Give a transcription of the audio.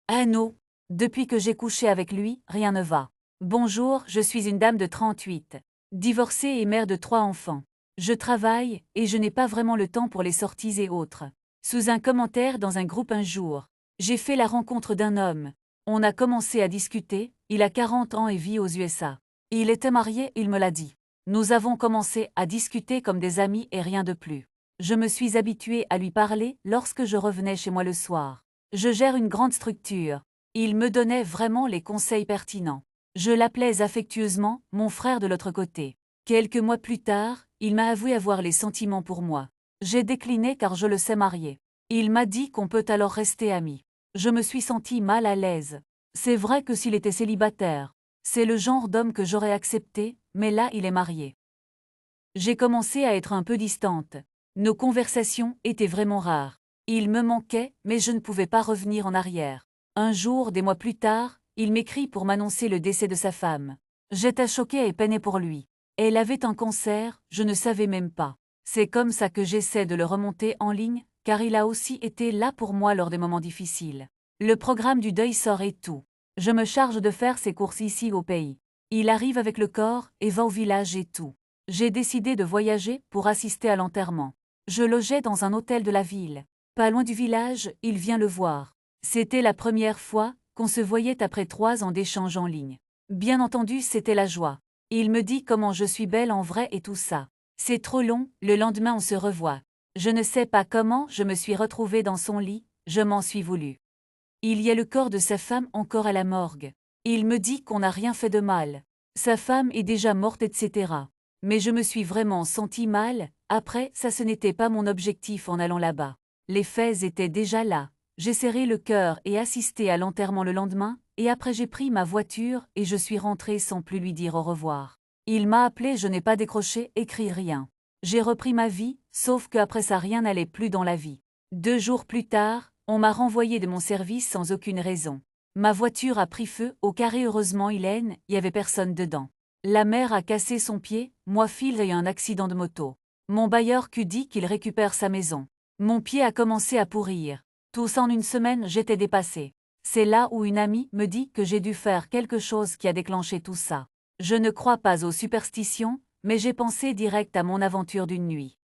Ah non, depuis que j'ai couché avec lui, rien ne va. Bonjour, je suis une dame de 38, divorcée et mère de 3 enfants. Je travaille, et je n'ai pas vraiment le temps pour les sorties et autres. Sous un commentaire dans un groupe un jour, j'ai fait la rencontre d'un homme. On a commencé à discuter, il a 40 ans et vit aux USA. Il était marié, il me l'a dit. Nous avons commencé à discuter comme des amis et rien de plus. Je me suis habituée à lui parler lorsque je revenais chez moi le soir. Je gère une grande structure. Il me donnait vraiment les conseils pertinents. Je l'appelais affectueusement mon frère de l'autre côté. Quelques mois plus tard, il m'a avoué avoir les sentiments pour moi. J'ai décliné car je le sais marié. Il m'a dit qu'on peut alors rester amis. Je me suis sentie mal à l'aise. C'est vrai que s'il était célibataire, c'est le genre d'homme que j'aurais accepté, mais là il est marié. J'ai commencé à être un peu distante. Nos conversations étaient vraiment rares. Il me manquait, mais je ne pouvais pas revenir en arrière. Un jour, des mois plus tard, il m'écrit pour m'annoncer le décès de sa femme. J'étais choquée et peinée pour lui. Elle avait un cancer, je ne savais même pas. C'est comme ça que j'essaie de le remonter en ligne, car il a aussi été là pour moi lors des moments difficiles. Le programme du deuil sort et tout. Je me charge de faire ses courses ici au pays. Il arrive avec le corps et va au village et tout. J'ai décidé de voyager pour assister à l'enterrement. Je logeais dans un hôtel de la ville. Pas loin du village, il vient le voir. C'était la première fois qu'on se voyait après 3 ans d'échanges en ligne. Bien entendu, c'était la joie. Il me dit comment je suis belle en vrai et tout ça. C'est trop long, le lendemain on se revoit. Je ne sais pas comment je me suis retrouvée dans son lit, je m'en suis voulu. Il y a le corps de sa femme encore à la morgue. Il me dit qu'on n'a rien fait de mal. Sa femme est déjà morte, etc. Mais je me suis vraiment sentie mal. Après, ça ce n'était pas mon objectif en allant là-bas. Les faits étaient déjà là. J'ai serré le cœur et assisté à l'enterrement le lendemain, et après j'ai pris ma voiture et je suis rentrée sans plus lui dire au revoir. Il m'a appelé, je n'ai pas décroché, écrit rien. J'ai repris ma vie, sauf qu'après ça rien n'allait plus dans la vie. 2 jours plus tard, on m'a renvoyé de mon service sans aucune raison. Ma voiture a pris feu au carré, heureusement Hélène, y avait personne dedans. La mère a cassé son pied, moi Phil a eu un accident de moto. Mon bailleur Q dit qu'il récupère sa maison. Mon pied a commencé à pourrir. Tout ça en une semaine, j'étais dépassée. C'est là où une amie me dit que j'ai dû faire quelque chose qui a déclenché tout ça. Je ne crois pas aux superstitions, mais j'ai pensé direct à mon aventure d'une nuit.